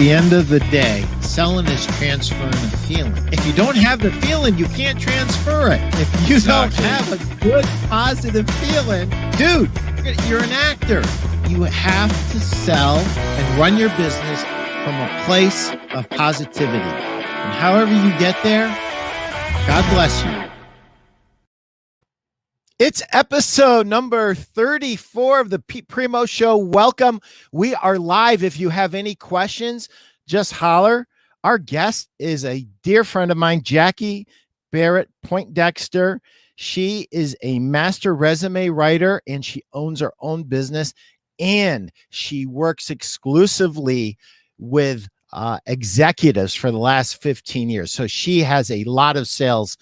the end of the day, selling is transferring a feeling. If you don't have the feeling, you can't transfer it. If you don't have a good, positive feeling, dude, you're an actor. You have to sell and run your business from a place of positivity. And however you get there, God bless you. It's episode number 34 of the Pete Primeau Show. Welcome. We are live. If you have any questions, just holler. Our guest is a dear friend of mine, Jacqui Barrett-Poindexter. She is a master resume writer and she owns her own business, and she works exclusively with executives for the last 15 years. So she has a lot of sales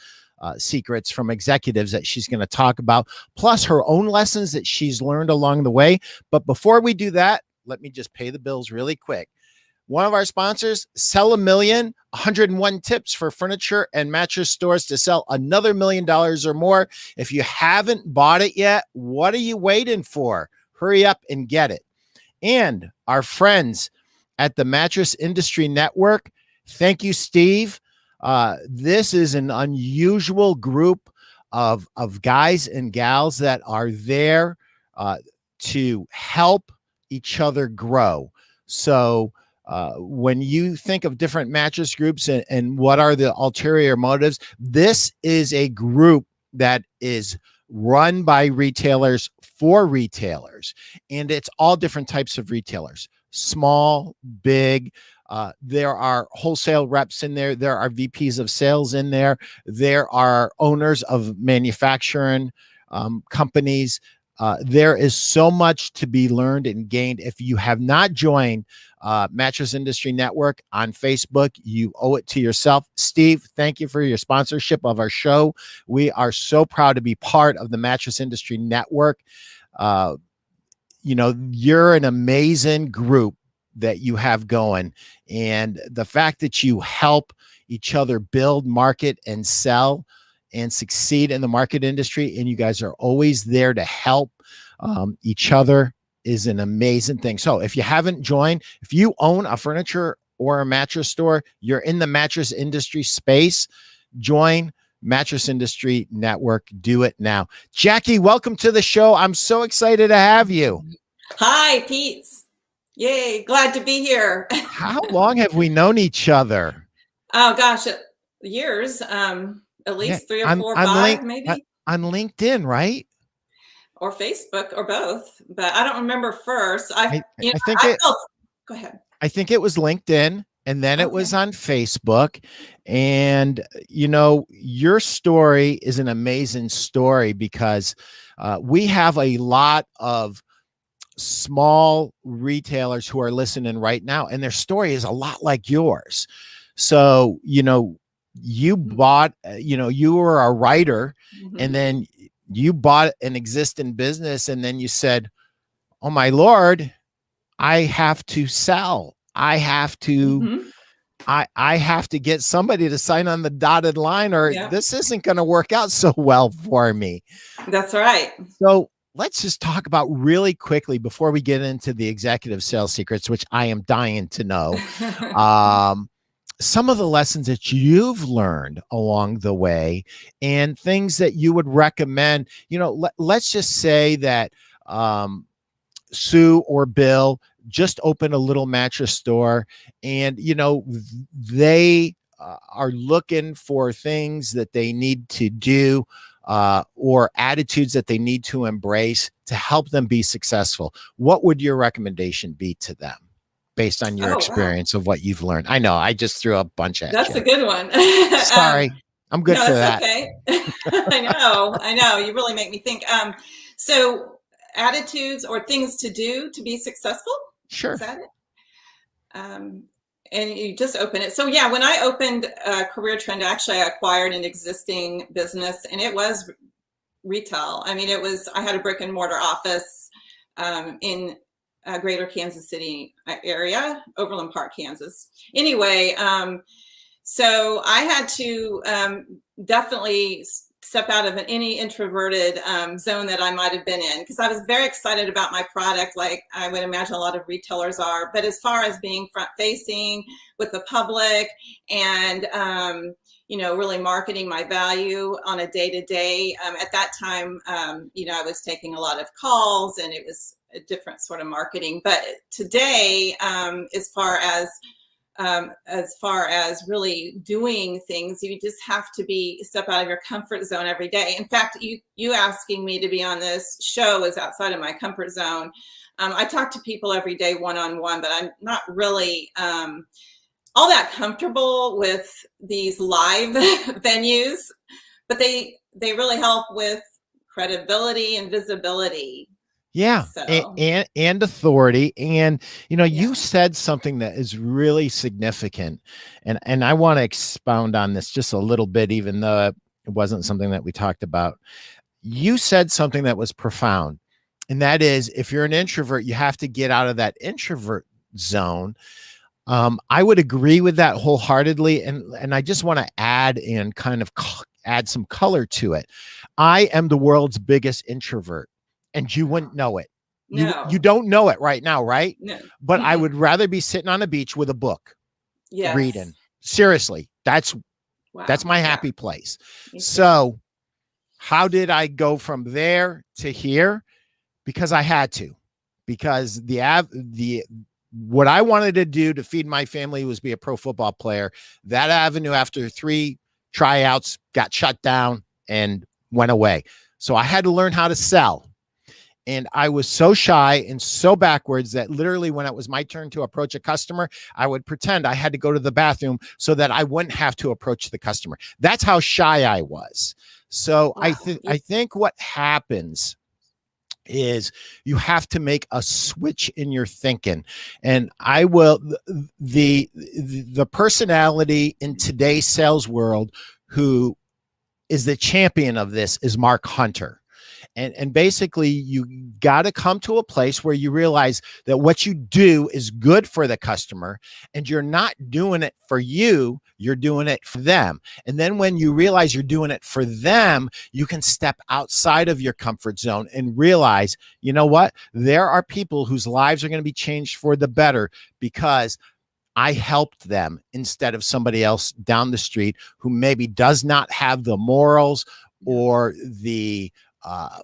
secrets from executives that she's going to talk about, plus her own lessons that she's learned along the way. But before we do that, let me just pay the bills really quick. One of our sponsors, Sell a Million, 101 tips for furniture and mattress stores to sell another $1 million or more. If you haven't bought it yet, what are you waiting for? Hurry up and get it. And our friends at the Mattress Industry Network, thank you, Steve. This is an unusual group of guys and gals that are there to help each other grow. So when you think of different mattress groups and what are the ulterior motives, this is a group that is run by retailers for retailers. And it's all different types of retailers, small, big. There are wholesale reps in there. There are VPs of sales in there. There are owners of manufacturing companies. There is so much to be learned and gained. If you have not joined Mattress Industry Network on Facebook, you owe it to yourself. Steve, thank you for your sponsorship of our show. We are so proud to be part of the Mattress Industry Network. You're an amazing group that you have going, and the fact that you help each other build, market, and sell and succeed in the market industry, and you guys are always there to help each other, is an amazing thing. So if you haven't joined, if you own a furniture or a mattress store, you're in the mattress industry space, join Mattress Industry Network. Do it now. Jacqui, welcome to the show. I'm so excited to have you. Hi, Pete. Yay, glad to be here. How long have we known each other? Oh gosh, years. At least 3 or 4 or 5, maybe. On LinkedIn, right? Or Facebook, or both. But I don't remember first. Go ahead. I think it was LinkedIn, and then it was on Facebook. And your story is an amazing story because we have a lot of small retailers who are listening right now, and their story is a lot like yours. So, you bought, you were a writer, and then you bought an existing business, and then you said, oh my Lord, I have to sell. I have to, I have to get somebody to sign on the dotted line, or this isn't going to work out so well for me. That's right. So let's just talk about really quickly before we get into the executive sales secrets, which I am dying to know. Some of the lessons that you've learned along the way and things that you would recommend. Let's just say that Sue or Bill just opened a little mattress store, and they are looking for things that they need to do or attitudes that they need to embrace to help them be successful. What would your recommendation be to them based on your experience of what you've learned? I know I just threw a bunch at you. That's a good one. Sorry, I'm good for that. Okay. I know. You really make me think. So attitudes or things to do to be successful? Sure. Is that it? And you just open it. So yeah, when I opened Career Trend, actually I acquired an existing business, and it was retail. I mean, I had a brick and mortar office in greater Kansas City area, Overland Park, Kansas. Anyway, so I had to definitely step out of any introverted zone that I might have been in, because I was very excited about my product, like I would imagine a lot of retailers are. But as far as being front facing with the public and really marketing my value on a day-to-day, at that time, I was taking a lot of calls, and it was a different sort of marketing. But today, as far as really doing things, you just have to step out of your comfort zone every day. In fact, you asking me to be on this show is outside of my comfort zone. I talk to people every day one-on-one, but I'm not really all that comfortable with these live venues, but they really help with credibility and visibility. Yeah. So. And authority. And, you said something that is really significant. And I want to expound on this just a little bit, even though it wasn't something that we talked about. You said something that was profound. And that is, if you're an introvert, you have to get out of that introvert zone. I would agree with that wholeheartedly. And I just want to add and kind of add some color to it. I am the world's biggest introvert. And you wouldn't know it. No. You don't know it right now, right? No. But I would rather be sitting on a beach with a book, reading. Seriously, that's my happy place. So how did I go from there to here? Because I had to. Because what I wanted to do to feed my family was be a pro football player. That avenue, after 3 tryouts, got shut down and went away. So I had to learn how to sell. And I was so shy and so backwards that literally when it was my turn to approach a customer, I would pretend I had to go to the bathroom so that I wouldn't have to approach the customer. That's how shy I was. So wow. I think what happens is you have to make a switch in your thinking. And the personality in today's sales world who is the champion of this is Mark Hunter. And basically, you got to come to a place where you realize that what you do is good for the customer, and you're not doing it for you, you're doing it for them. And then when you realize you're doing it for them, you can step outside of your comfort zone and realize, you know what? There are people whose lives are going to be changed for the better because I helped them instead of somebody else down the street who maybe does not have the morals or the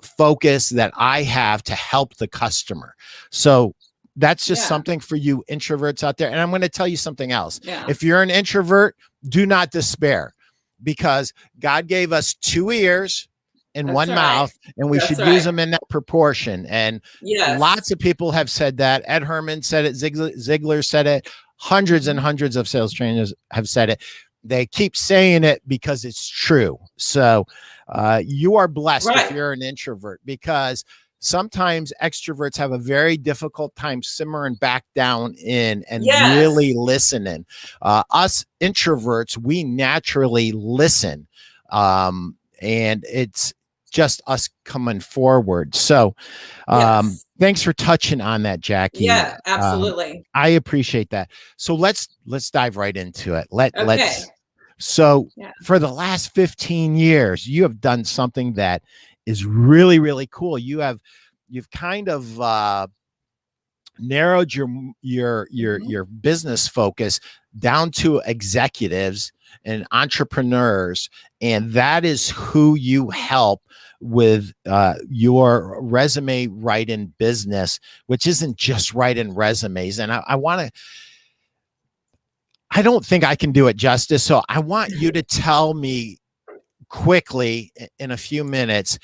focus that I have to help the customer. So that's just something for you introverts out there. And I'm going to tell you something else. Yeah. If you're an introvert, do not despair, because God gave us 2 ears and one mouth, and we should use them in that proportion. And lots of people have said that. Ed Herman said it. Ziegler said it. Hundreds and hundreds of sales trainers have said it. They keep saying it because it's true. So you are blessed if you're an introvert, because sometimes extroverts have a very difficult time simmering back down in and really listening. Us introverts, we naturally listen. And it's just us coming forward. So thanks for touching on that, Jacqui. Yeah, absolutely. I appreciate that. So let's dive right into it. So for the last 15 years, you have done something that is really, really cool. You've kind of narrowed your business focus down to executives and entrepreneurs, and that is who you help with your resume writing business, which isn't just writing resumes. And I don't think I can do it justice. So I want you to tell me quickly in a few minutes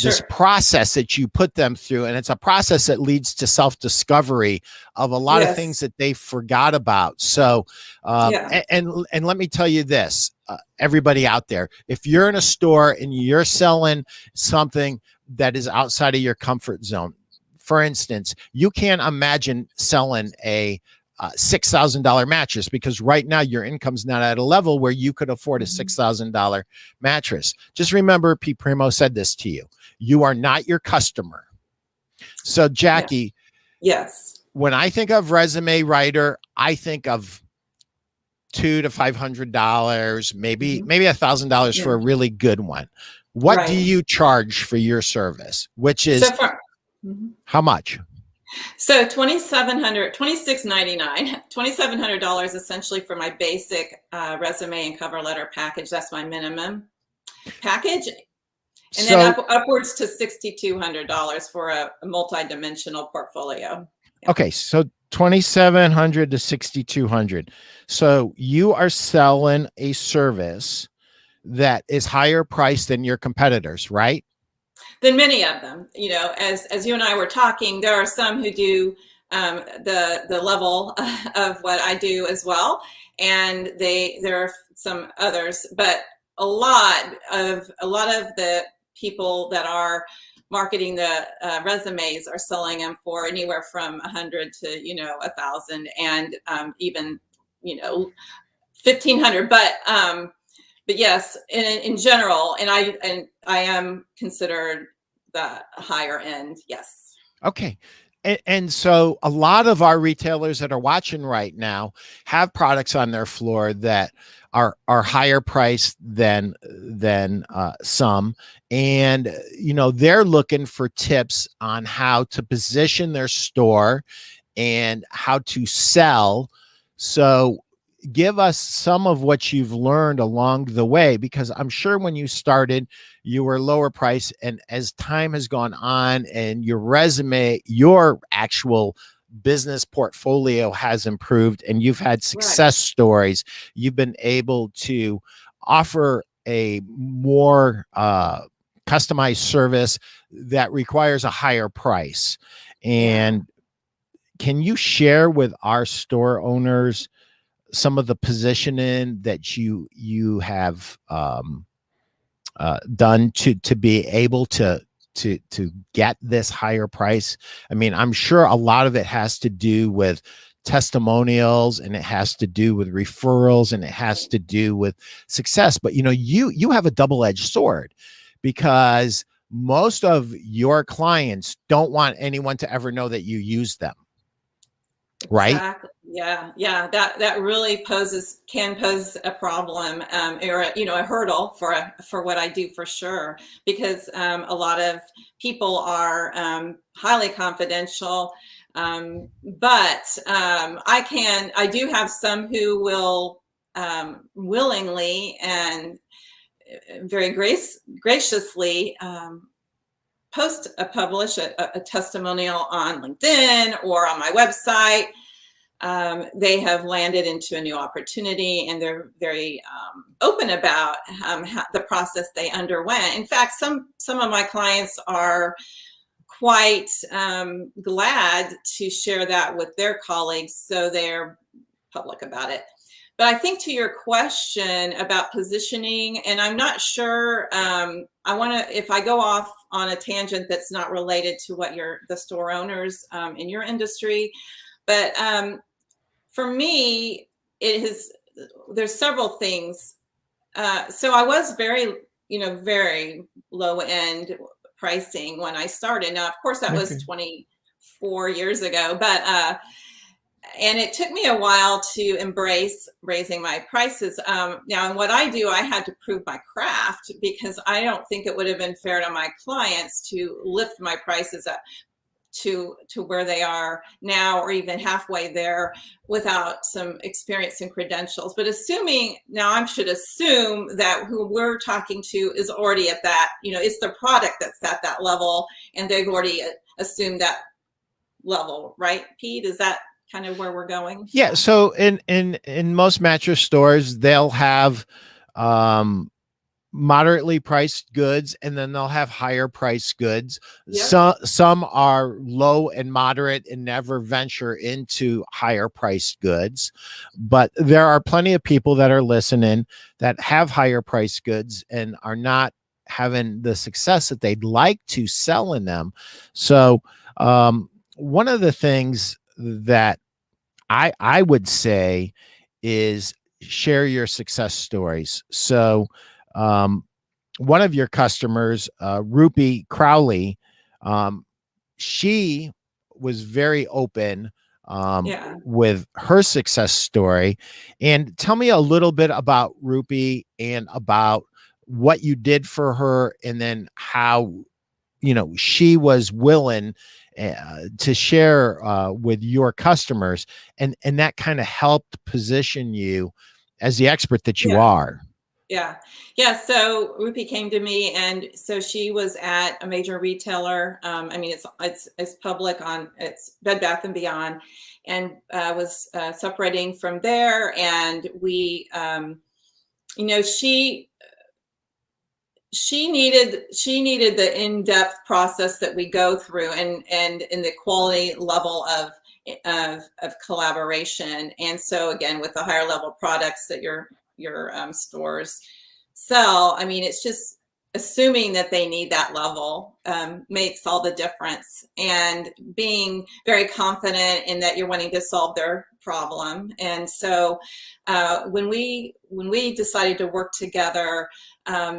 this process that you put them through. And it's a process that leads to self-discovery of a lot of things that they forgot about. So, and let me tell you this, everybody out there, if you're in a store and you're selling something that is outside of your comfort zone, for instance, you can't imagine selling a $6,000 mattress, because right now your income's not at a level where you could afford a $6,000 mattress. Just remember, Pete Primeau said this to you. You are not your customer. So Jacqui, when I think of resume writer, I think of $200 to $500, maybe $1,000 for a really good one. What do Right. you charge for your service? Which So is for Mhm. how much? So $2,700 essentially for my basic resume and cover letter package. That's my minimum package. And then So, upwards to $6,200 for a multi-dimensional portfolio. Yeah. okay, so 2,700 to 6,200. So you are selling a service that is higher priced than your competitors, right? Than many of them. As you and I were talking, there are some who do the level of what I do as well, and there are some others, but a lot of the people that are marketing the resumes are selling them for anywhere from 100 to 1,000, and even 1,500. But yes, in general, and I am considered the higher end. Yes. Okay. And so a lot of our retailers that are watching right now have products on their floor that are higher priced than some, and they're looking for tips on how to position their store and how to sell. So give us some of what you've learned along the way, because I'm sure when you started, you were lower price. And as time has gone on and your resume, your actual business portfolio has improved and you've had success stories, you've been able to offer a more customized service that requires a higher price. And can you share with our store owners some of the positioning that you have done to be able to get this higher price? I mean, I'm sure a lot of it has to do with testimonials, and it has to do with referrals, and it has to do with success. But you have a double-edged sword, because most of your clients don't want anyone to ever know that you use them, right? Exactly. Yeah. Yeah. That really can pose a problem, or a hurdle for what I do, for sure, because a lot of people are highly confidential. But I do have some who will willingly and very graciously publish a testimonial on LinkedIn or on my website. They have landed into a new opportunity, and they're very open about the process they underwent. In fact, some of my clients are quite glad to share that with their colleagues, so they're public about it. But I think to your question about positioning, and I'm not sure, if I go off on a tangent that's not related to what the store owners in your industry, but for me, there's several things. So I was very low end pricing when I started. Now, of course, that was 24 years ago, but and it took me a while to embrace raising my prices. Now, in what I do, I had to prove my craft, because I don't think it would have been fair to my clients to lift my prices up to where they are now, or even halfway there, without some experience and credentials. But I should assume that who we're talking to is already at that, it's the product that's at that level, and they've already assumed that level, right, Pete? Is that kind of where we're going? Yeah. So in most mattress stores, they'll have moderately priced goods, and then they'll have higher priced goods. Yep. Some are low and moderate and never venture into higher priced goods. But there are plenty of people that are listening that have higher priced goods and are not having the success that they'd like to sell in them. So one of the things that I would say is share your success stories. So one of your customers, Rupi Crowley, she was very open with her success story. And tell me a little bit about Rupi and about what you did for her, and then how, she was willing to share with your customers, and that kind of helped position you as the expert that you Yeah. are. Yeah. Yeah. So Rupi came to me, and so she was at a major retailer. I mean, it's public on, it's Bed Bath and Beyond, and was separating from there. And we, she needed the in-depth process that we go through, and in the quality level of collaboration. And so again, with the higher level products that your stores sell, I mean, it's just assuming that they need that level makes all the difference, and being very confident in that you're wanting to solve their problem. And so when we decided to work together,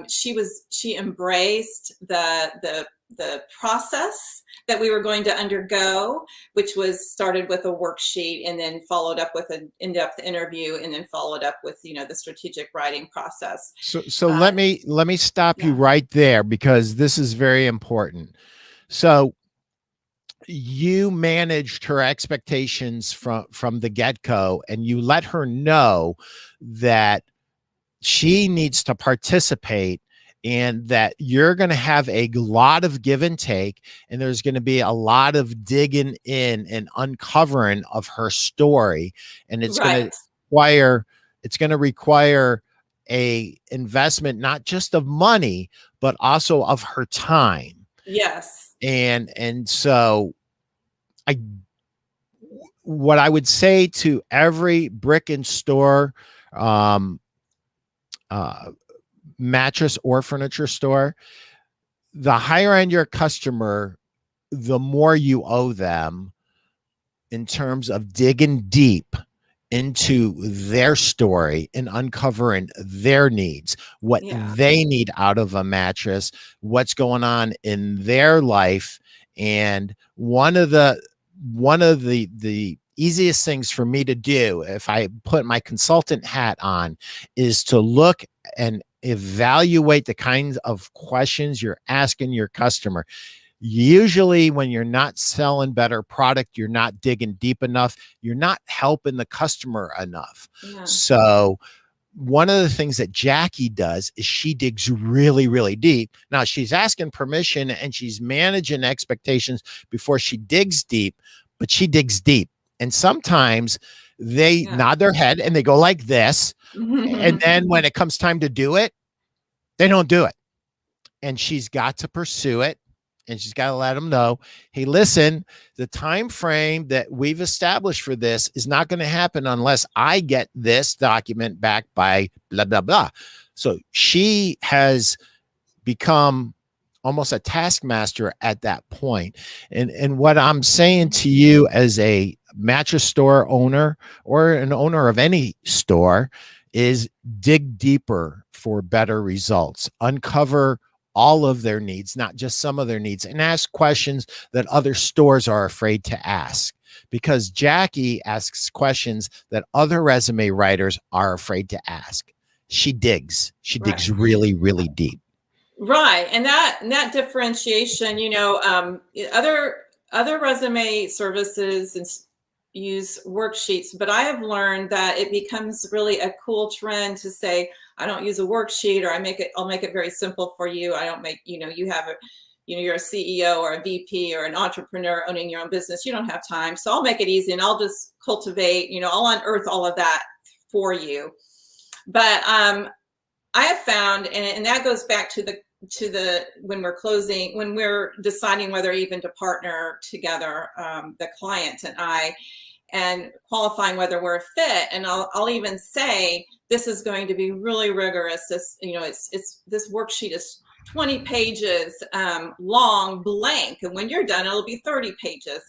she embraced the process that we were going to undergo, which was started with a worksheet, and then followed up with an in-depth interview, and then followed up with the strategic writing process. So let me stop you Yeah. right there, because this is very important. So you managed her expectations from the get-go, and you let her know that she needs to participate, and that you're going to have a lot of give and take, and there's going to be a lot of digging in and uncovering of her story, and Right. it's going to require a investment, not just of money, but also of her time. Yes. And so I what I would say to every brick and store um mattress or furniture store, the higher end your customer, the more you owe them in terms of digging deep into their story and uncovering their needs, what Yeah. they need out of a mattress, what's going on in their life. And one of the easiest things for me to do, if I put my consultant hat on, is to look and evaluate the kinds of questions you're asking your customer. Usually when you're not selling better product, you're not digging deep enough, you're not helping the customer enough. Yeah. So one of the things that Jacqui does is she digs really, really deep. Now she's asking permission and she's managing expectations before she digs deep, but she digs deep. And sometimes they nod their head and they go like this. And then when it comes time to do it, they don't do it. And she's got to pursue it. And she's got to let them know, hey, listen, the time frame that we've established for this is not going to happen unless I get this document back by blah, blah, blah. So she has become almost a taskmaster at that point. And what I'm saying to you as a mattress store owner or an owner of any store is dig deeper for better results. Uncover all of their needs, not just some of their needs, and ask questions that other stores are afraid to ask, because Jacqui asks questions that other resume writers are afraid to ask. She digs really, really deep. Right. And that differentiation, other resume services and use worksheets, but I have learned that it becomes really a cool trend to say, I don't use a worksheet, or I'll make it very simple for you. I don't make, you have a, you're a CEO or a VP or an entrepreneur owning your own business. You don't have time. So I'll make it easy, and I'll just cultivate, I'll unearth all of that for you. But I have found, and that goes back to the when we're deciding whether even to partner together, the client and I, and qualifying whether we're a fit. And I'll even say, this is going to be really rigorous. This, this worksheet is 20 pages long, blank. And when you're done, it'll be 30 pages.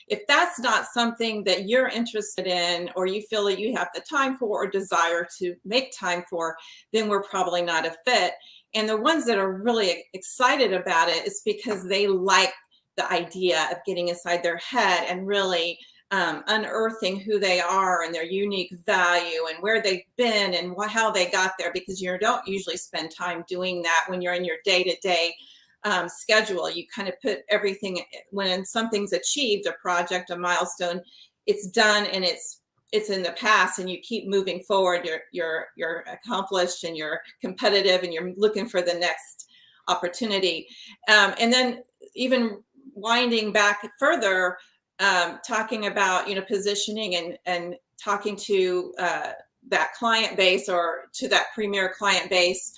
If that's not something that you're interested in, or you feel that you have the time for or desire to make time for, then we're probably not a fit. And the ones that are really excited about it is because they like the idea of getting inside their head and really unearthing who they are and their unique value and where they've been and how they got there, because you don't usually spend time doing that when you're in your day-to-day schedule. You kind of put everything, when something's achieved, a project, a milestone, it's done and it's in the past, and you keep moving forward. You're accomplished and you're competitive and you're looking for the next opportunity. And then even winding back further, talking about, positioning and talking to that client base, or to that premier client base.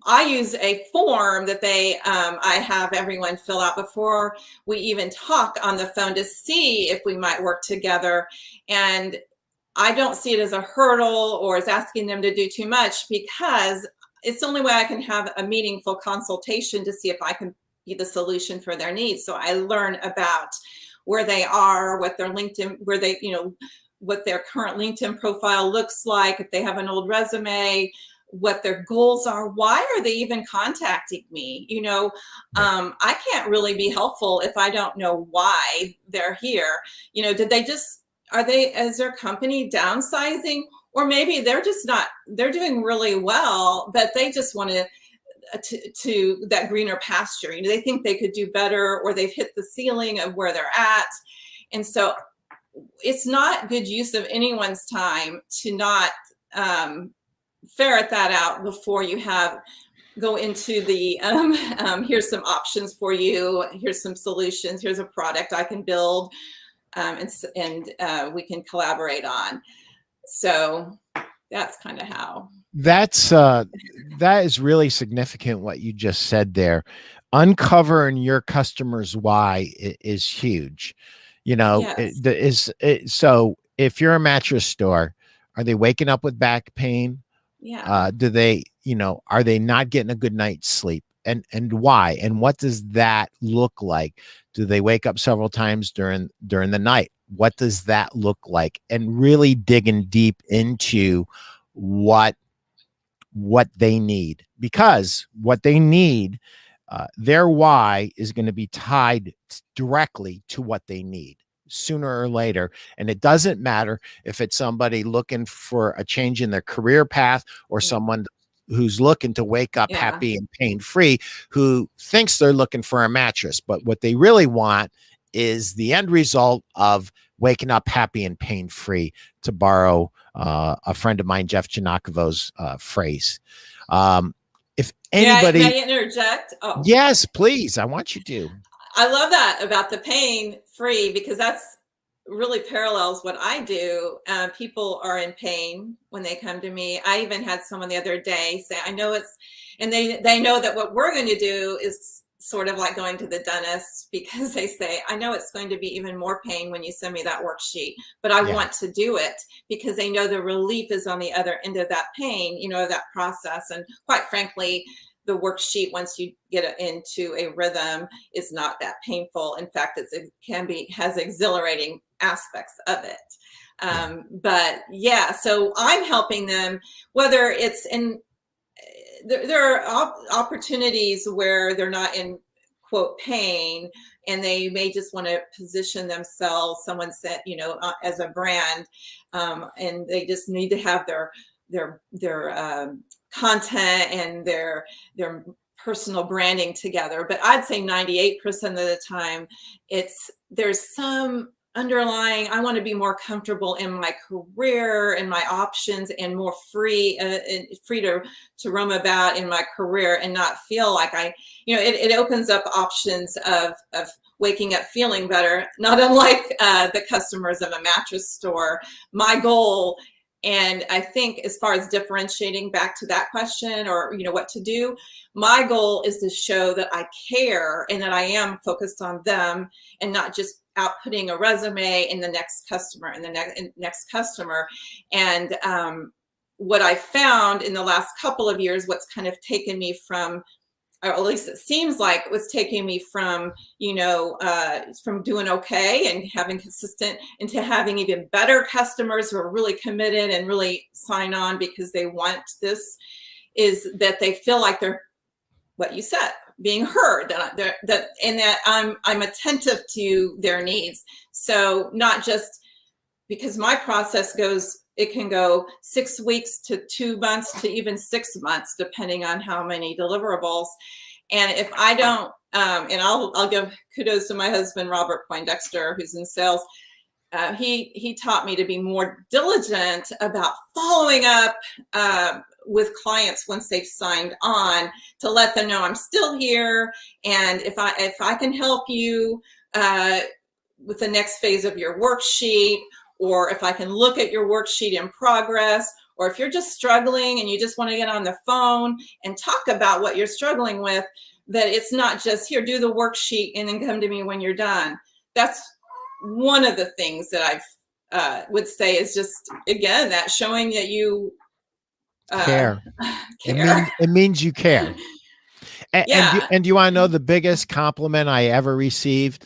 I use a form that I have everyone fill out before we even talk on the phone to see if we might work together. And I don't see it as a hurdle or as asking them to do too much, because it's the only way I can have a meaningful consultation to see if I can be the solution for their needs. So I learn about where they are, what their LinkedIn, what their current LinkedIn profile looks like, if they have an old resume, what their goals are, why are they even contacting me? I can't really be helpful if I don't know why they're here. Is their company downsizing? Or maybe they're doing really well, but they just want to that greener pasture. They think they could do better, or they've hit the ceiling of where they're at. And so it's not good use of anyone's time to not ferret that out before you go into the here's some options for you, here's some solutions, here's a product I can build, and we can collaborate on. So that's kind of how. That is really significant what you just said there. Uncovering your customer's why is huge. Yes. So if you're a mattress store, are they waking up with back pain? Yeah. Do they, are they not getting a good night's sleep? And why? And what does that look like? Do they wake up several times during the night? What does that look like? And really digging deep into what they need, because what they need, their why is going to be tied directly to what they need sooner or later. And it doesn't matter if it's somebody looking for a change in their career path, or someone who's looking to wake up happy and pain-free, who thinks they're looking for a mattress, but what they really want is the end result of waking up happy and pain-free, to borrow a friend of mine, Jeff Janakovo's phrase. If anybody, may I interject? Oh, yes, please. I want you to. I love that about the pain-free, because that's really parallels what I do. People are in pain when they come to me. I even had someone the other day say, I know it's, and they know that what we're going to do is sort of like going to the dentist, because they say, I know it's going to be even more pain when you send me that worksheet, but I want to do it, because they know the relief is on the other end of that pain, that process. And quite frankly, the worksheet, once you get into a rhythm, is not that painful. In fact, has exhilarating aspects of it. But yeah, so I'm helping them, whether it's in, there are opportunities where they're not in quote pain, and they may just want to position themselves, someone said, as a brand, and they just need to have their content and their personal branding together. But I'd say 98% of the time, there's some underlying, I want to be more comfortable in my career and my options, and more free to roam about in my career, and not feel like it opens up options of waking up feeling better, not unlike the customers of a mattress store. My goal, and I think as far as differentiating back to that question, or what to do, my goal is to show that I care and that I am focused on them, and not just outputting a resume in the next customer and the next customer. And what I found in the last couple of years, what's kind of taken me from, or at least it seems like it was taking me from, from doing okay and having consistent, into having even better customers who are really committed and really sign on because they want this, is that they feel like they're, what you said, being heard, and that I'm attentive to their needs. So not just because my process it can go 6 weeks to 2 months to even 6 months, depending on how many deliverables. And if I don't, and I'll give kudos to my husband, Robert Poindexter, who's in sales. He taught me to be more diligent about following up with clients once they've signed on, to let them know I'm still here, and if I can help you with the next phase of your worksheet, or if I can look at your worksheet in progress, or if you're just struggling and you just want to get on the phone and talk about what you're struggling with, that it's not just here, do the worksheet and then come to me when you're done. That's one of the things that I would say is just, again, that showing that you care. care. It means you care. Yeah. And do you want to know the biggest compliment I ever received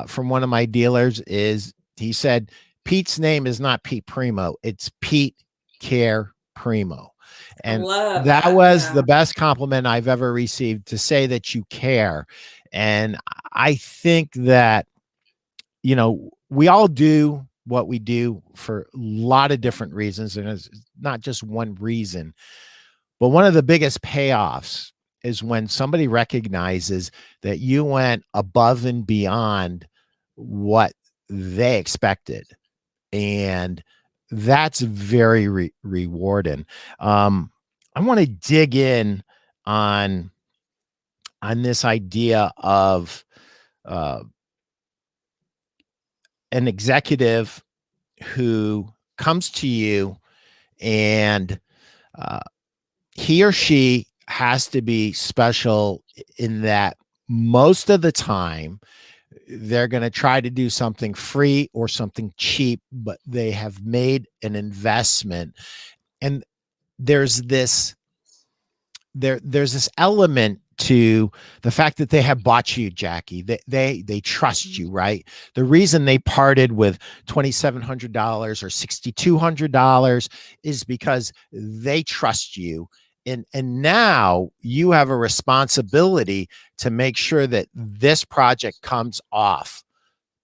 from one of my dealers is, he said, Pete's name is not Pete Primeau, it's Pete Care Primeau. And that was the best compliment I've ever received, to say that you care. And I think that, you know, we all do what we do for a lot of different reasons, and it's not just one reason. But one of the biggest payoffs is when somebody recognizes that you went above and beyond what they expected. And that's very rewarding. I want to dig in on this idea of an executive who comes to you, and he or she has to be special in that most of the time they're going to try to do something free or something cheap, but they have made an investment. And there's this element to the fact that they have bought you, Jacqui. They trust you, right? The reason they parted with $2,700 or $6,200 is because they trust you. And now you have a responsibility to make sure that this project comes off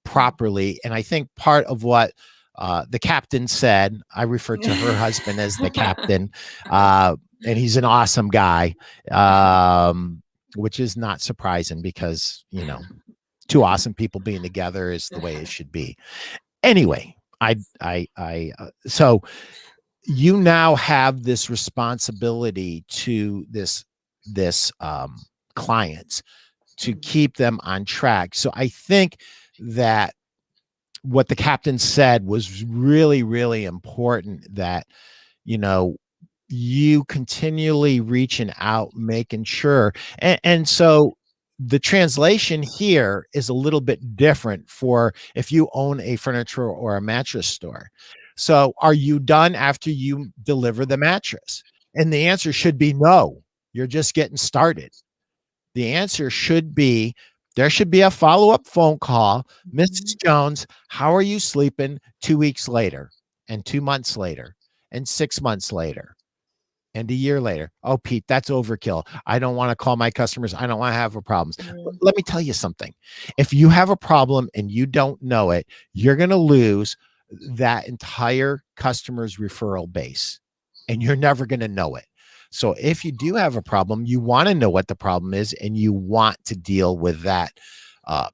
properly. And I think part of what the captain said, I refer to her husband as the captain, and he's an awesome guy, which is not surprising because, you know, two awesome people being together is the way it should be. Anyway, so you now have this responsibility to this clients, to keep them on track. So I think that what the captain said was really important, that, you know, you continually reaching out, making sure. And so the translation here is a little bit different for if you own a furniture or a mattress store. So are you done after you deliver the mattress? And the answer should be no. You're just getting started. The answer should be, there should be a follow-up phone call. Mrs. Jones, how are you sleeping 2 weeks later, and 2 months later, and 6 months later, and a year later? Oh, Pete, that's overkill. I don't want to call my customers. I don't want to have problems. Let me tell you something. If you have a problem and you don't know it, you're going to lose that entire customer's referral base, and you're never going to know it. So if you do have a problem, you want to know what the problem is, and you want to deal with that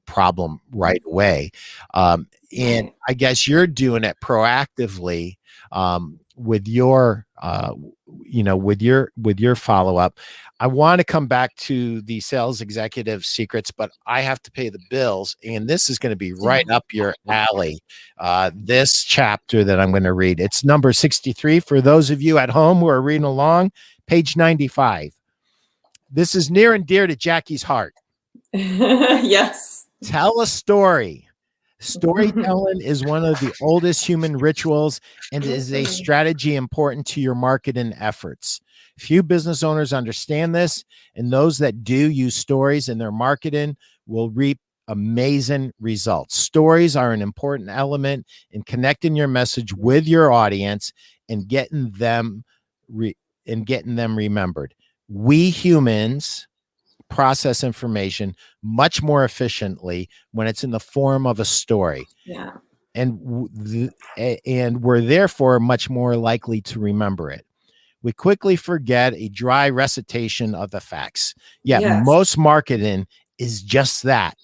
problem right away. And I guess you're doing it proactively with your, with your follow-up. I want to come back to the sales executive secrets, but I have to pay the bills, and this is going to be right up your alley. This chapter that I'm going to read, it's number 63 for those of you at home who are reading along, page 95. This is near and dear to Jacqui's heart. Yes. Tell a story. Storytelling is one of the oldest human rituals and is a strategy important to your marketing efforts. Few business owners understand this, and those that do use stories in their marketing will reap amazing results. Stories are an important element in connecting your message with your audience and getting them remembered. We humans process information much more efficiently when it's in the form of a story. Yeah. And we're therefore much more likely to remember it. We quickly forget a dry recitation of the facts. Yet Yes. most marketing is just that.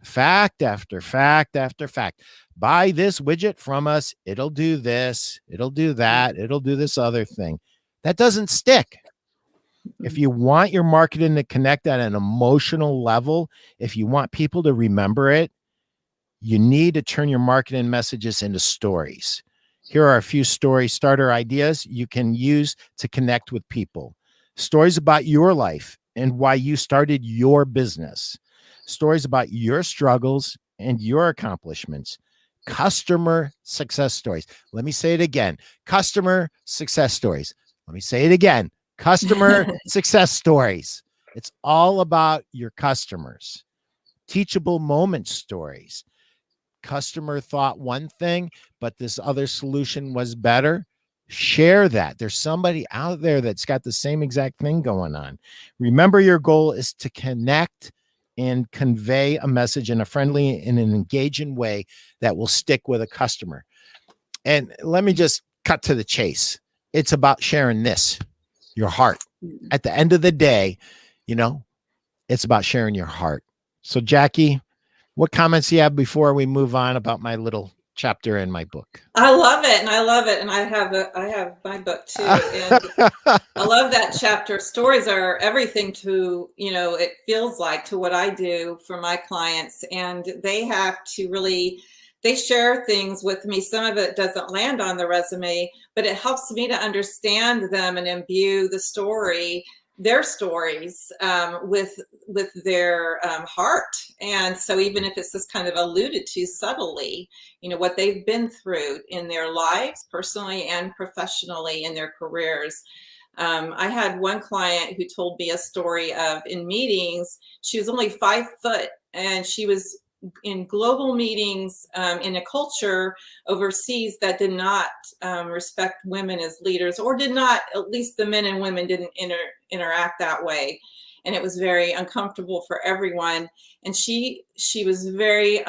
Fact after fact after fact. Buy this widget from us. It'll do this. It'll do that. It'll do this other thing. That doesn't stick. If you want your marketing to connect at an emotional level, if you want people to remember it, you need to turn your marketing messages into stories. Here are a few story starter ideas you can use to connect with people. Stories about your life and why you started your business. Stories about your struggles and your accomplishments. Customer success stories. Let me say it again. Customer success stories. Let me say it again. Customer success stories. It's all about your customers. Teachable moment stories. Customer thought one thing, but this other solution was better. Share that. There's somebody out there that's got the same exact thing going on. Remember, your goal is to connect and convey a message in a friendly and an engaging way that will stick with a customer. And let me just cut to the chase. It's about sharing this, your heart. At the end of the day, it's about sharing your heart. So, Jacqui, what comments do you have before we move on about my little chapter in my book? I love it. And I love it. And I have my book too. And I love that chapter. Stories are everything to, it feels like to what I do for my clients. And they have to really, they share things with me. Some of it doesn't land on the resume, but it helps me to understand them and imbue the story, their stories, with their heart. And so even if it's just kind of alluded to subtly, what they've been through in their lives, personally and professionally in their careers. I had one client who told me a story of, in meetings, she was only 5 foot and she was in global meetings in a culture overseas that did not respect women as leaders, or did not, at least the men and women didn't interact that way. And it was very uncomfortable for everyone. And she was very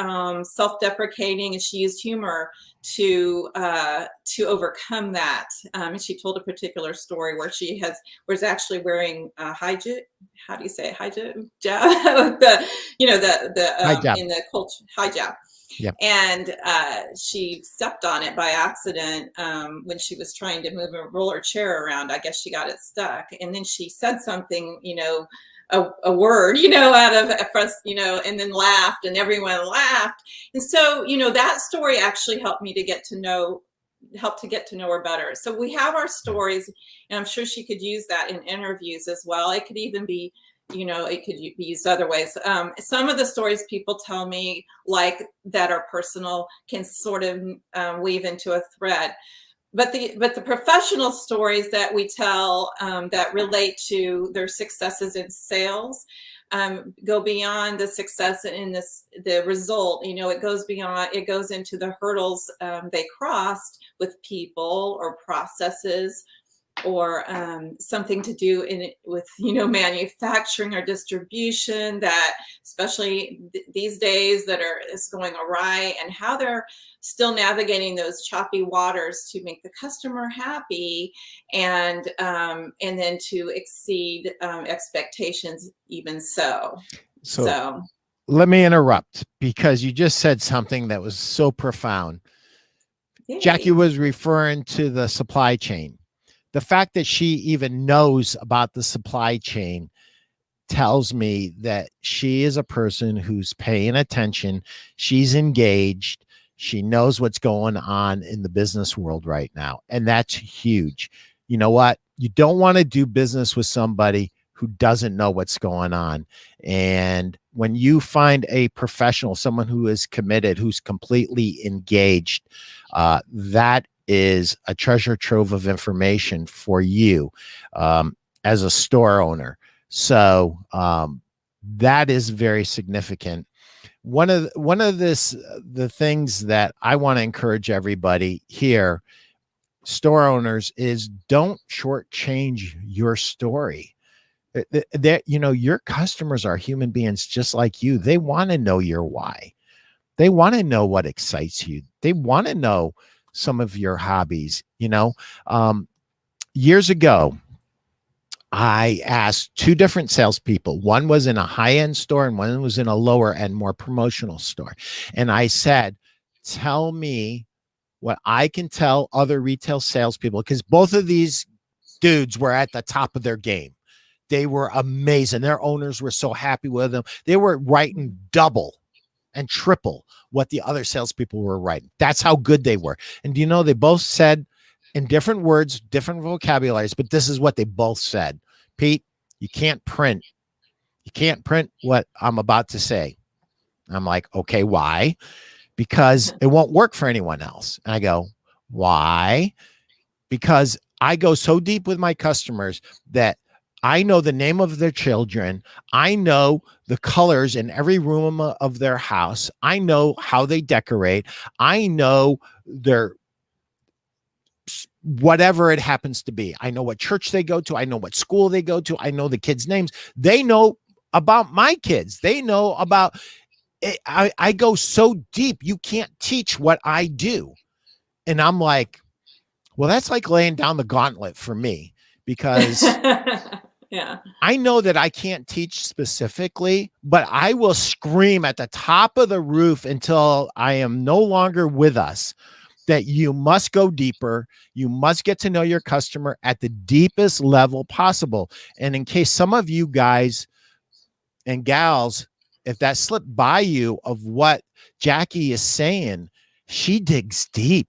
self-deprecating, and she used humor to overcome that. And she told a particular story where she was actually wearing hijab. How do you say it? Hijab? the Hijab. in the culture, hijab. Yep. And she stepped on it by accident when she was trying to move a roller chair around. I guess she got it stuck. And then she said something, a word, out of first, and then laughed, and everyone laughed. And so, that story actually helped me to get to know her better. So we have our stories, and I'm sure she could use that in interviews as well. It could even be, it could be used other ways. Some of the stories people tell me, like, that are personal, can sort of weave into a thread. But the professional stories that we tell that relate to their successes in sales go beyond the success in the result. It goes into the hurdles they crossed with people or processes, or something to do with manufacturing or distribution, that especially these days is going awry, and how they're still navigating those choppy waters to make the customer happy, and then to exceed expectations even so. Let me interrupt, because you just said something that was so profound. Yay. Jacqui was referring to the supply chain. The fact that she even knows about the supply chain tells me that she is a person who's paying attention. She's engaged. She knows what's going on in the business world right now. And that's huge. You know what? You don't want to do business with somebody who doesn't know what's going on. And when you find a professional, someone who is committed, who's completely engaged, that is a treasure trove of information for you as a store owner. So that is very significant. One of the things that I want to encourage everybody here, store owners, is don't shortchange your story. That, your customers are human beings just like you. They want to know your why. They want to know what excites you. They want to know some of your hobbies. Years ago, I asked two different salespeople. One was in a high-end store and one was in a lower-end, more promotional store. And I said, tell me what I can tell other retail salespeople, because both of these dudes were at the top of their game. They were amazing. Their owners were so happy with them. They were writing double and triple what the other salespeople were writing. That's how good they were. And they both said in different words, different vocabularies, but this is what they both said. Pete, you can't print. You can't print what I'm about to say. I'm like, okay, why? Because it won't work for anyone else. And I go, why? Because I go so deep with my customers that I know the name of their children. I know the colors in every room of their house. I know how they decorate. I know their whatever it happens to be. I know what church they go to. I know what school they go to. I know the kids' names. They know about my kids. They know about it. I go so deep. You can't teach what I do. And I'm like, well, that's like laying down the gauntlet for me, because yeah, I know that I can't teach specifically, but I will scream at the top of the roof until I am no longer with us that you must go deeper. You must get to know your customer at the deepest level possible. And in case some of you guys and gals, if that slipped by you of what Jacqui is saying, she digs deep.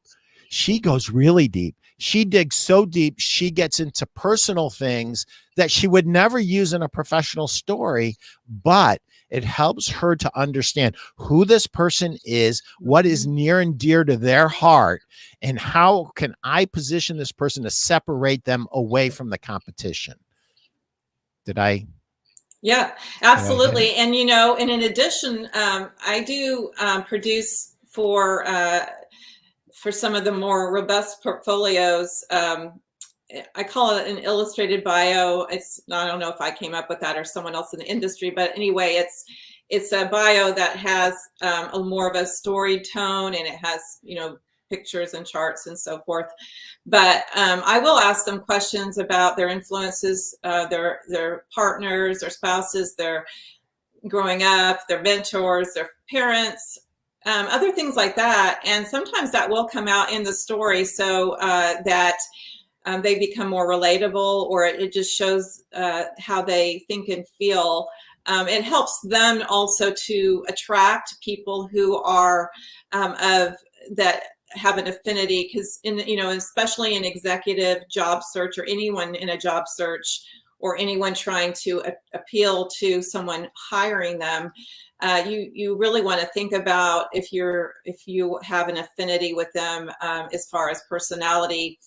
She goes really deep. She digs so deep, she gets into personal things that she would never use in a professional story, but it helps her to understand who this person is, what is near and dear to their heart, and how can I position this person to separate them away from the competition. Did I? Yeah, absolutely. And, and in addition, I do produce for some of the more robust portfolios. I call it an illustrated bio. I don't know if I came up with that or someone else in the industry, but anyway, it's a bio that has a more of a story tone, and it has, pictures and charts and so forth. But I will ask them questions about their influences, their partners, their spouses, their growing up, their mentors, their parents, other things like that. And sometimes that will come out in the story, so that they become more relatable, or it just shows how they think and feel. It helps them also to attract people who are that have an affinity, because especially in executive job search, or anyone in a job search, or anyone trying to appeal to someone hiring them, you really want to think about if you have an affinity with them as far as personality.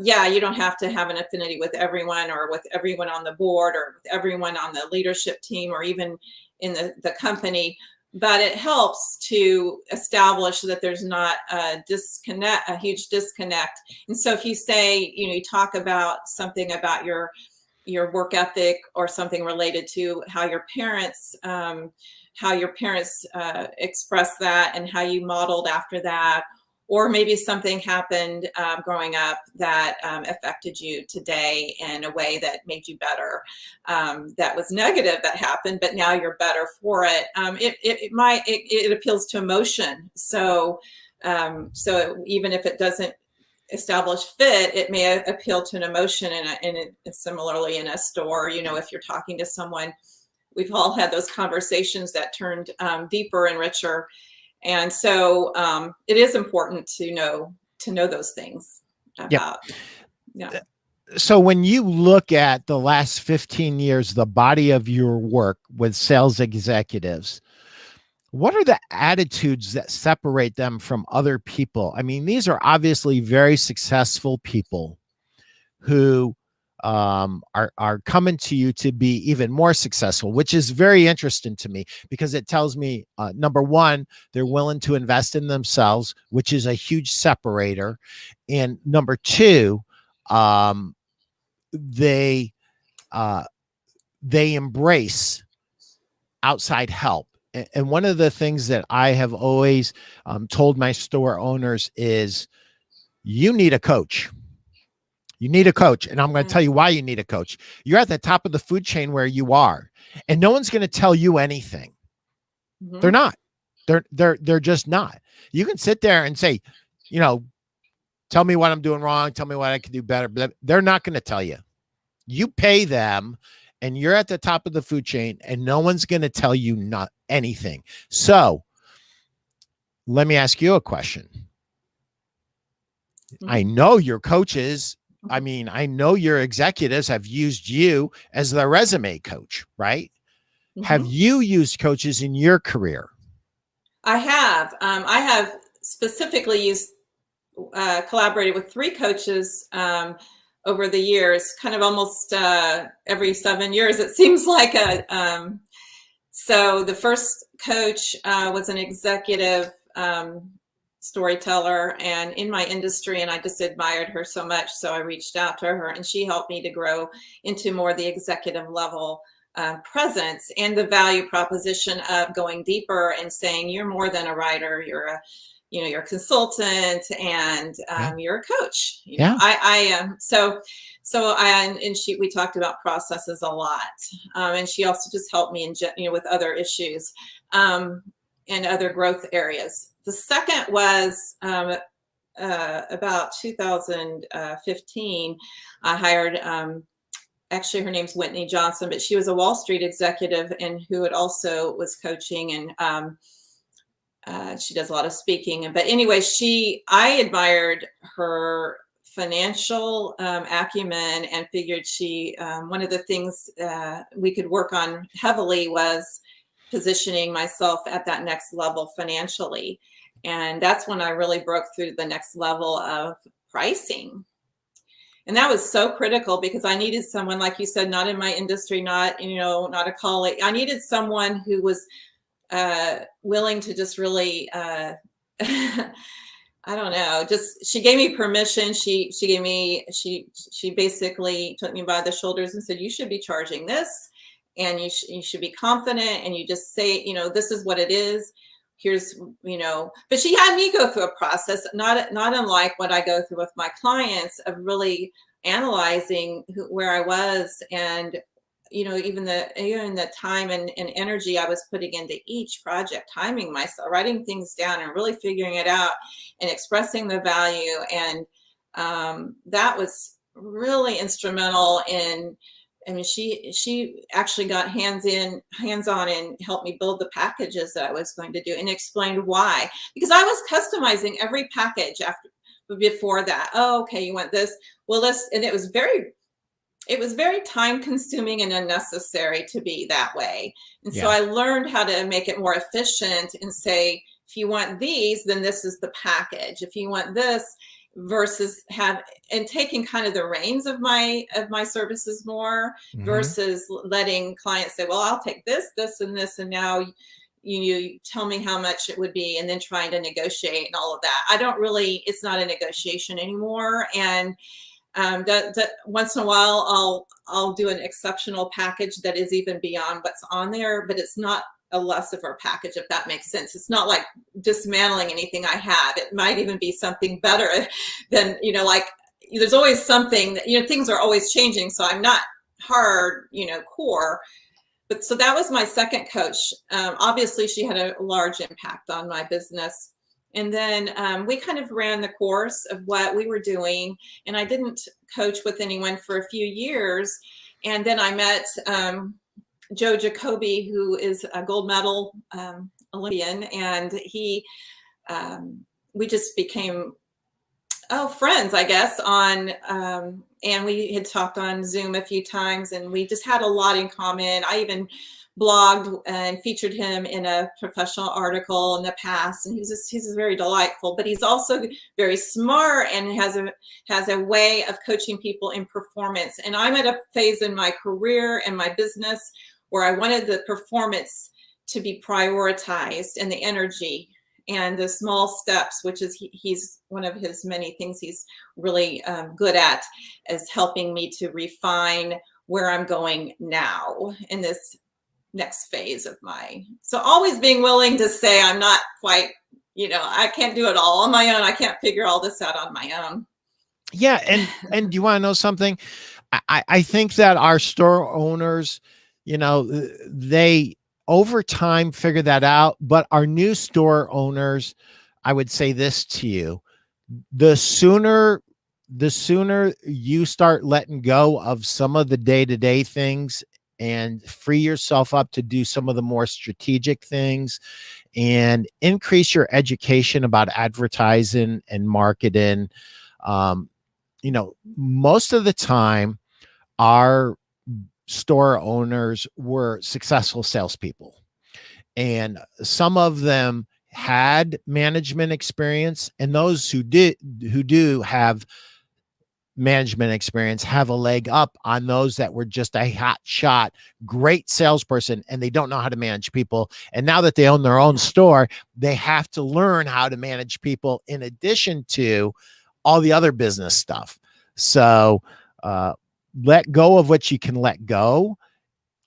Yeah, you don't have to have an affinity with everyone, or with everyone on the board, or with everyone on the leadership team, or even in the company. But it helps to establish that there's not a huge disconnect. And so if you say, you talk about something about your work ethic, or something related to how your parents express that, and how you modeled after that, or maybe something happened growing up that affected you today in a way that made you better. That was negative that happened, but now you're better for it. It appeals to emotion. So even if it doesn't establish fit, it may appeal to an emotion. And similarly in a store, if you're talking to someone, we've all had those conversations that turned deeper and richer. And so it is important to know those things about. Yeah. So when you look at the last 15 years, the body of your work with sales executives, what are the attitudes that separate them from other people? I mean, these are obviously very successful people who are coming to you to be even more successful, which is very interesting to me, because it tells me, number one, they're willing to invest in themselves, which is a huge separator. And number two, they they embrace outside help. And one of the things that I have always told my store owners is you need a coach. You need a coach. And I'm going to tell you why you need a coach. You're at the top of the food chain where you are, and no one's going to tell you anything. Mm-hmm. They're not. They're just not. You can sit there and say, you know, tell me what I'm doing wrong. Tell me what I can do better. But they're not going to tell you. You pay them, and you're at the top of the food chain, and no one's going to tell you not anything. So let me ask you a question. Mm-hmm. I know your coaches. I mean, I know your executives have used you as their resume coach, right? Mm-hmm. Have you used coaches in your career? I have. I have specifically collaborated with 3 coaches over the years, kind of almost every 7 years, it seems like. So the first coach was an executive storyteller and in my industry, and I just admired her so much. So I reached out to her, and she helped me to grow into more the executive level presence and the value proposition of going deeper and saying you're more than a writer, you're a you're a consultant, and you're a coach. You know, I am. We talked about processes a lot, and she also just helped me with other issues and other growth areas. The second was about 2015. I hired. Actually, her name's Whitney Johnson, but she was a Wall Street executive and who had also was coaching, and she does a lot of speaking. But anyway, I admired her financial acumen and figured one of the things we could work on heavily was positioning myself at that next level financially. And that's when I really broke through the next level of pricing. And that was so critical because I needed someone, like you said, not in my industry, not a colleague. I needed someone who was willing to just really, I don't know, she gave me permission. She basically took me by the shoulders and said, you should be charging this, and you should be confident, and you just say, this is what it is. Here's, but she had me go through a process, not unlike what I go through with my clients, of really analyzing where I was, and even the time and energy I was putting into each project, timing myself, writing things down, and really figuring it out and expressing the value. And that was really instrumental in. I mean, she actually got hands-on and helped me build the packages that I was going to do, and explained why. Because I was customizing every package before that. Oh, okay, you want this? Well, and it was very time-consuming and unnecessary to be that way. And so I learned how to make it more efficient and say, if you want these, then this is the package. If you want this, versus taking kind of the reins of my services more, versus letting clients say, well, I'll take this, and this, and now you tell me how much it would be, and then trying to negotiate and all of that. It's not a negotiation anymore. And that once in a while I'll do an exceptional package that is even beyond what's on there, but it's not a less of a package, if that makes sense. It's not like dismantling anything I have. It might even be something better than, like there's always something that, things are always changing. So I'm not hard, core. But so that was my second coach. Obviously she had a large impact on my business. And then we kind of ran the course of what we were doing. And I didn't coach with anyone for a few years. And then I met Joe Jacoby, who is a gold medal Olympian, and we just became friends, I guess, and we had talked on Zoom a few times, and we just had a lot in common. I even blogged and featured him in a professional article in the past, and he's very delightful, but he's also very smart and has a way of coaching people in performance. And I'm at a phase in my career and my business where I wanted the performance to be prioritized, and the energy and the small steps, which is he's one of his many things he's really good at, is helping me to refine where I'm going now in this next phase of so always being willing to say I'm not quite, I can't do it all on my own. I can't figure all this out on my own. Yeah. And do you want to know something? I think that our store owners, they over time figure that out, but our new store owners, I would say this to you, the sooner you start letting go of some of the day-to-day things and free yourself up to do some of the more strategic things and increase your education about advertising and marketing. Most of the time our store owners were successful salespeople, and some of them had management experience, and those who do have management experience have a leg up on those that were just a hot shot, great salesperson, and they don't know how to manage people. And now that they own their own store, they have to learn how to manage people in addition to all the other business stuff. So let go of what you can let go.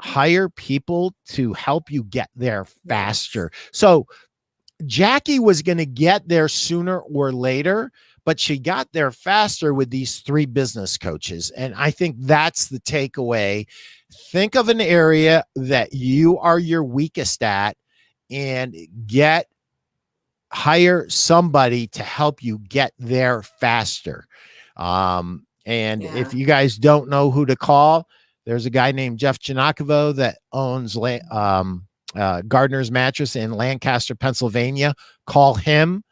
Hire people to help you get there faster. So Jacqui was going to get there sooner or later, but she got there faster with these 3 business coaches. And I think that's the takeaway. Think of an area that you are your weakest at and hire somebody to help you get there faster. If you guys don't know who to call, there's a guy named Jeff Giannakavo that owns Gardner's Mattress in Lancaster, Pennsylvania. Call him.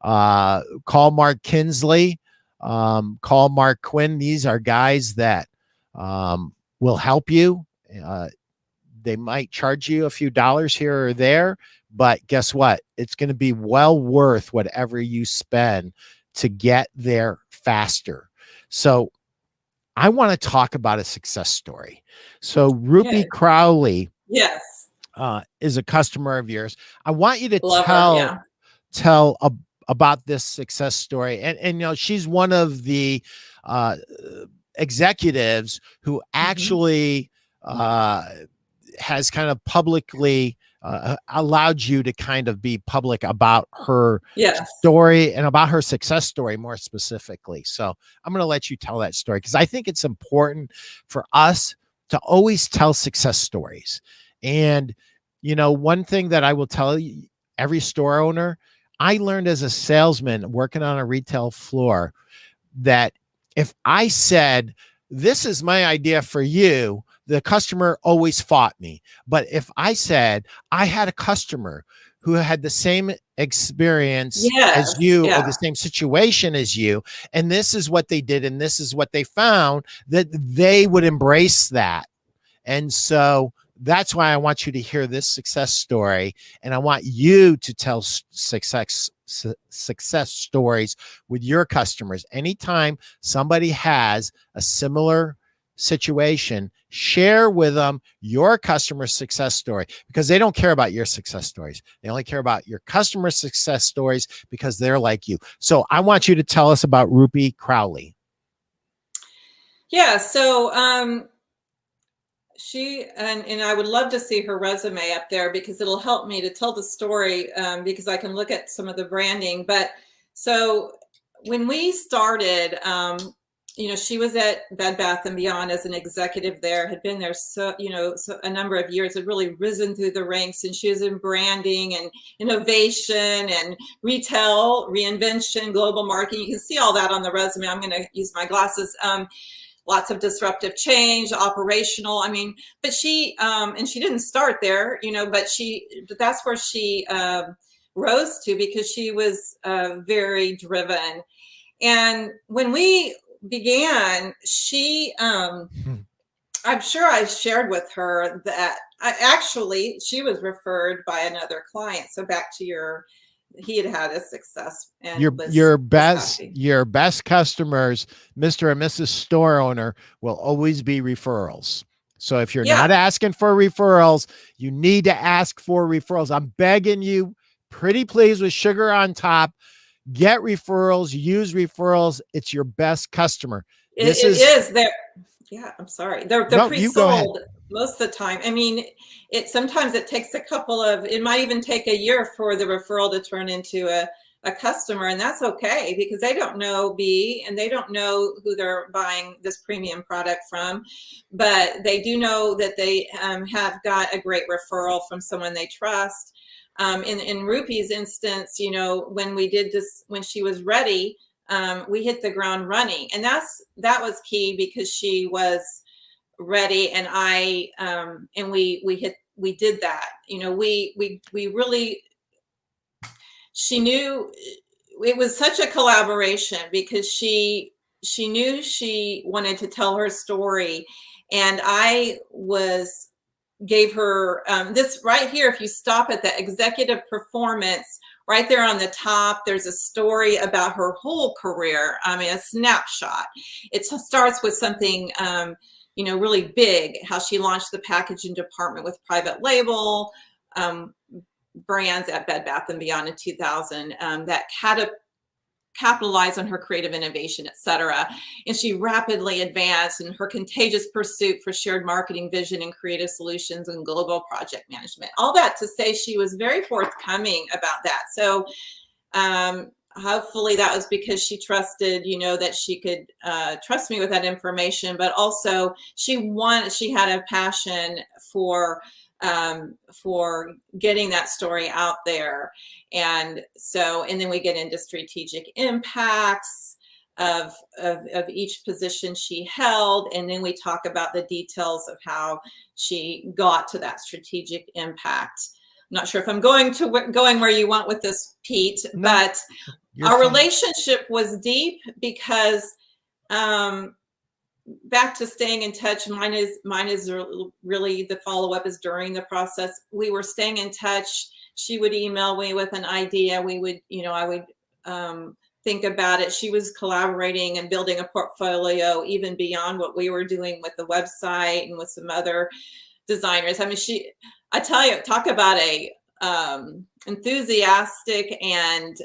Call Mark Kinsley. Call Mark Quinn. These are guys that will help you. They might charge you a few dollars here or there, but guess what? It's going to be well worth whatever you spend to get there faster. So I want to talk about a success story. So Rupi Crowley is a customer of yours. I want you to tell about this success story. And she's one of the executives who actually has kind of publicly allowed you to kind of be public about her story and about her success story more specifically. So I'm going to let you tell that story because I think it's important for us to always tell success stories. And, one thing that I will tell you, every store owner, I learned as a salesman working on a retail floor that if I said, this is my idea for you, the customer always fought me. But if I said I had a customer who had the same experience as you or the same situation as you, and this is what they did and this is what they found, that they would embrace that. And so that's why I want you to hear this success story, and I want you to tell success stories with your customers. Anytime somebody has a similar situation, share with them your customer success story, because they don't care about your success stories. They only care about your customer success stories because they're like you. So I want you to tell us about Rupi Crowley. Yeah. So, she, and I would love to see her resume up there because it'll help me to tell the story, because I can look at some of the branding. But so when we started, she was at Bed Bath & Beyond as an executive there, had been there so a number of years, had really risen through the ranks, and she was in branding and innovation and retail, reinvention, global marketing. You can see all that on the resume. I'm going to use my glasses. Lots of disruptive change, operational. But she, and she didn't start there, but that's where she rose to, because she was very driven. And when we began, she, I'm sure I shared with her that she was referred by another client. So back to he had a success, and your best customers, Mr. and Mrs. Store Owner, will always be referrals. So if you're not asking for referrals, you need to ask for referrals. I'm begging you, pretty please, with sugar on top, get referrals, use referrals. It's your best customer. This it is is there. Yeah, I'm sorry. They're no, you go ahead. pre-sold most of the time. I mean, sometimes it takes it might even take a year for the referral to turn into a customer, and that's okay because they don't know B and they don't know who they're buying this premium product from, but they do know that they have got a great referral from someone they trust. In Rupi's instance, when we did this, when she was ready, we hit the ground running, and that was key because she was ready, and we did that. We really, she knew it was such a collaboration because she knew she wanted to tell her story, and gave her this right here. If you stop at the executive performance, right there on the top, there's a story about her whole career. I mean, a snapshot. It starts with something, really big, how she launched the packaging department with private label brands at Bed Bath & Beyond in 2000 that capitalize on her creative innovation, et cetera. And she rapidly advanced in her contagious pursuit for shared marketing vision and creative solutions and global project management. All that to say she was very forthcoming about that. So hopefully that was because she trusted, that she could trust me with that information, but also she had a passion for getting that story out there. And then we get into strategic impacts of each position she held. And then we talk about the details of how she got to that strategic impact. I'm not sure if I'm going where you want with this, Pete, No, but our fine. relationship was deep because back to staying in touch. Mine is really, the follow-up is during the process. We were staying in touch. She would email me with an idea. We would, I would think about it. She was collaborating and building a portfolio even beyond what we were doing with the website and with some other designers. I mean, I tell you, talk about a enthusiastic and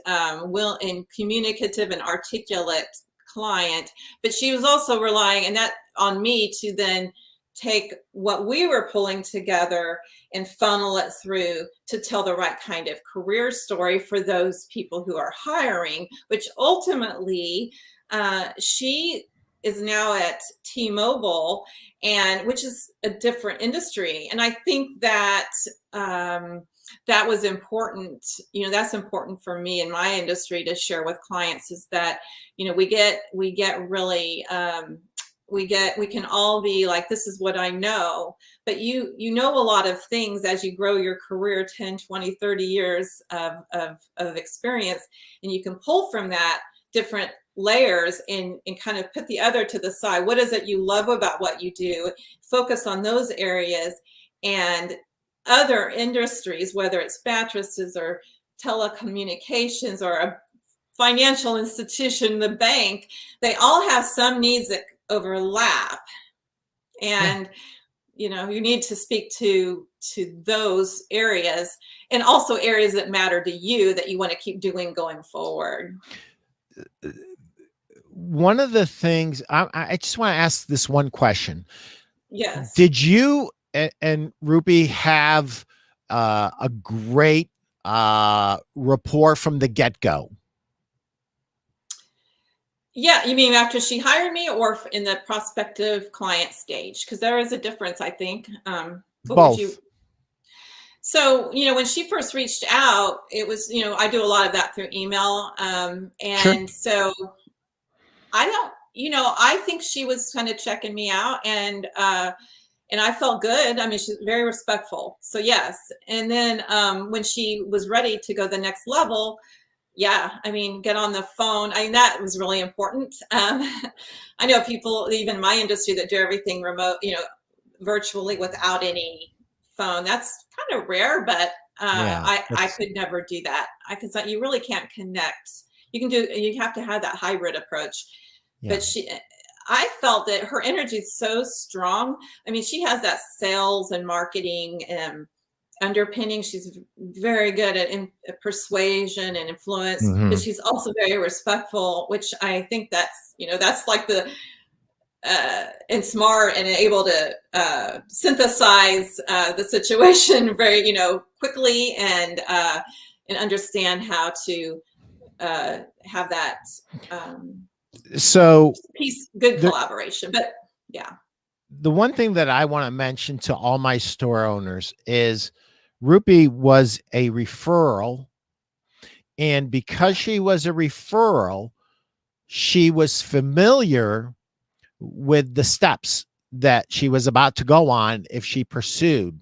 communicative and articulate client, but she was also relying on me to then take what we were pulling together and funnel it through to tell the right kind of career story for those people who are hiring, which ultimately she is now at T-Mobile, and which is a different industry. And I think that that was important. That's important for me in my industry to share with clients, is that, we get really, we can all be like, this is what I know, but you know a lot of things as you grow your career, 10, 20, 30 years of experience, and you can pull from that different layers and kind of put the other to the side. What is it you love about what you do? Focus on those areas, and other industries, whether it's mattresses or telecommunications or a financial institution, the bank, they all have some needs that overlap. And you need to speak to those areas, and also areas that matter to you that you want to keep doing going forward. One of the things I just want to ask this one question. Yes. Did you and Rupi have a great rapport from the get-go? Yeah, you mean after she hired me, or in the prospective client stage? Because there is a difference, I think. Both. So, when she first reached out, it was, I do a lot of that through email. And Sure. so I think she was kind of checking me out, and I felt good. I mean, she's very respectful. So yes. And then when she was ready to go the next level, yeah, I mean, get on the phone. I mean, that was really important. I know people, even in my industry, that do everything remote, virtually without any phone. That's kind of rare, but I could never do that. Because you really can't connect. You have to have that hybrid approach. Yeah. But I felt that her energy is so strong. I mean, she has that sales and marketing underpinning. She's very good at persuasion and influence, but she's also very respectful, which I think that's like and smart and able to synthesize the situation very, quickly and understand how to have that So good collaboration. But yeah. The one thing that I want to mention to all my store owners is Rupi was a referral. And because she was a referral, she was familiar with the steps that she was about to go on if she pursued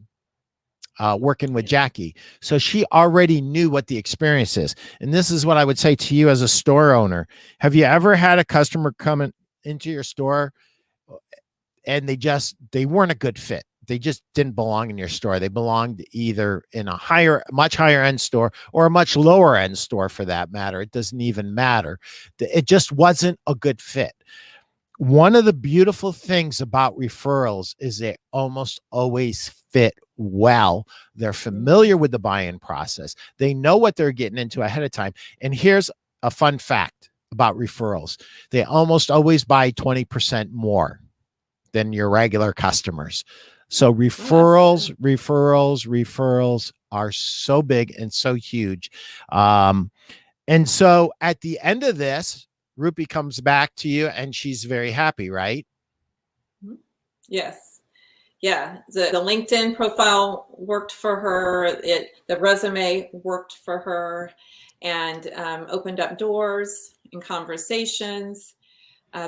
working with Jacqui. So she already knew what the experience is. And this is what I would say to you as a store owner. Have you ever had a customer come into your store and they weren't a good fit? They just didn't belong in your store. They belonged either in a much higher end store or a much lower end store for that matter. It doesn't even matter. It just wasn't a good fit. One of the beautiful things about referrals is they almost always fit well. They're familiar with the buy-in process. They know what they're getting into ahead of time. And here's a fun fact about referrals. They almost always buy 20% more than your regular customers. So referrals are so big and so huge. And so at the end of this, Rupi comes back to you and she's very happy, right? Yes. Yeah. The LinkedIn profile worked for her. The resume worked for her and opened up doors and conversations.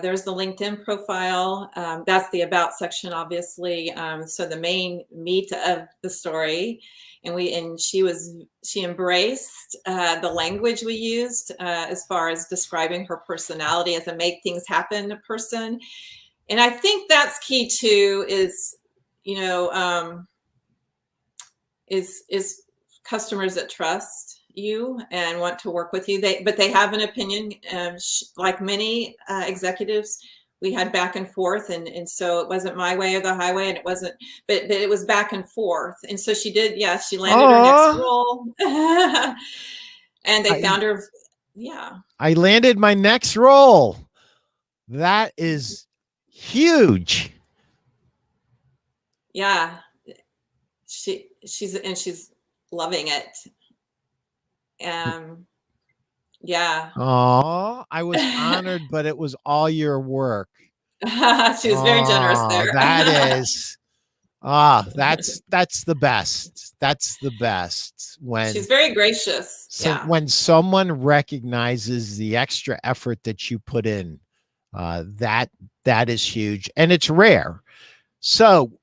There's the LinkedIn profile. That's the about section, obviously. So the main meat of the story, and she embraced the language we used as far as describing her personality as a make things happen person. And I think that's key too. Is is customers that trust you and want to work with you. But they have an opinion. Like many executives, we had back and forth, and so it wasn't my way or the highway, and it wasn't, but it was back and forth. And so she did, she landed her next role, and they found her. Yeah, I landed my next role. That is huge. Yeah, she's loving it. Yeah. Oh, I was honored, but it was all your work. She was very generous there. That is, that's the best. That's the best. When she's very gracious. When someone recognizes the extra effort that you put in, that is huge, and it's rare. So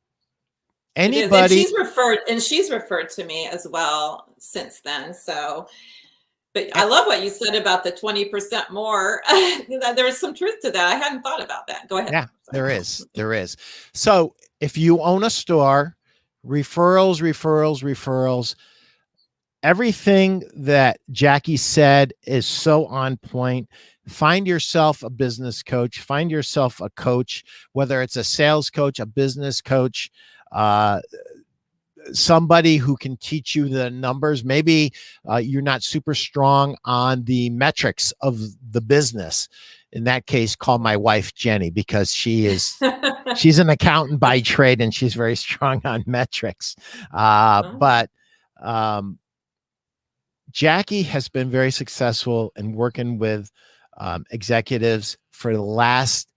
anybody, and she's referred to me as well since then. So, but I love what you said about the 20% more. There's some truth to that. I hadn't thought about that. Go ahead. Yeah, there is. So if you own a store, referrals, everything that Jacqui said is so on point. Find yourself a business coach, find yourself a coach, whether it's a sales coach, a business coach, somebody who can teach you the numbers. Maybe you're not super strong on the metrics of the business. In that case, call my wife, Jenny, because she's an accountant by trade and she's very strong on metrics. But Jacqui has been very successful in working with executives for the last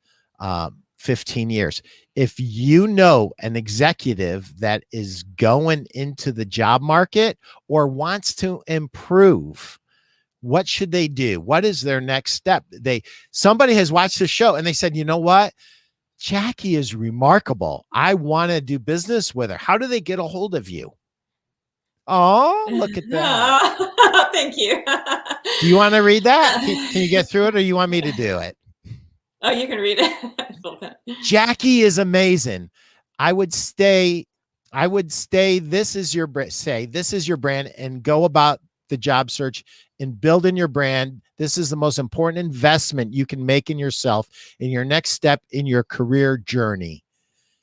15 years. If you know an executive that is going into the job market or wants to improve, what should they do? What is their next step? Somebody has watched the show and they said, you know what? Jacqui is remarkable. I want to do business with her. How do they get a hold of you? Oh, look at that. Thank you. Do you want to read that? Can you get through it, or you want me to do it? Oh, you can read it. Jacqui is amazing. I would say this is your brand, and go about the job search and building your brand. This is the most important investment you can make in yourself in your next step in your career journey.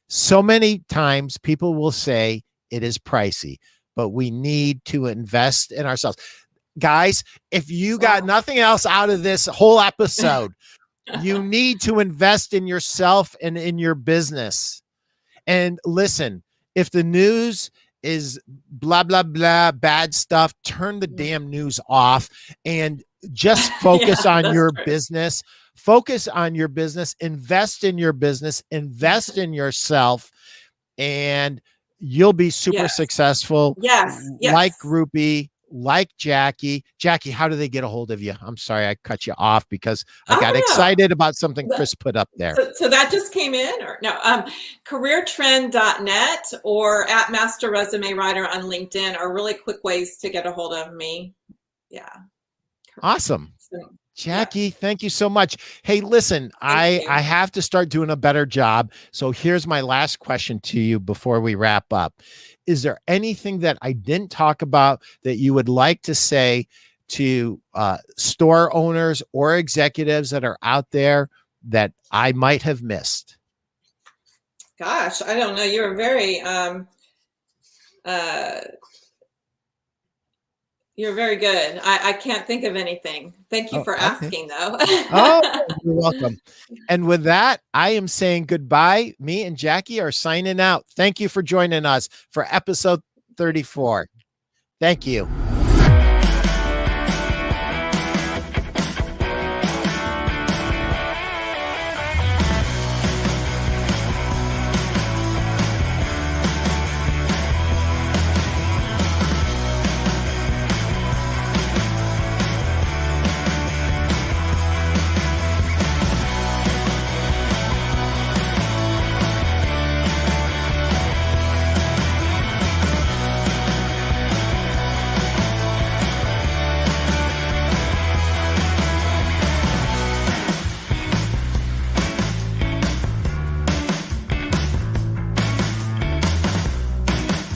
So many times people will say it is pricey, but we need to invest in ourselves. Guys, if you got nothing else out of this whole episode, You need to invest in yourself and in your business. And listen, if the news is blah, blah, blah, bad stuff, turn the damn news off and just focus Yeah, on that's your true. business. Focus on your business, invest in your business, invest in yourself, and you'll be super Yes. successful. Yes. Like Yes. Groupie, like Jacqui. Jacqui, how do they get a hold of you? I'm sorry I cut you off because I got Oh excited about something no. Chris put up there. So that just came in, or no? Careertrend.net or at Master Resume Writer on LinkedIn are really quick ways to get a hold of me. Yeah. Awesome. So, Jacqui, thank you so much. Hey, listen, thank I you. have to start doing a better job. So here's my last question to you before we wrap up. Is there anything that I didn't talk about that you would like to say to store owners or executives that are out there that I might have missed? Gosh, I don't know. You're very uh, you're very good. I can't think of anything. Thank you Oh, for okay. asking, though. Oh, you're welcome. And with that, I am saying goodbye. Me and Jacqui are signing out. Thank you for joining us for episode 34. Thank you.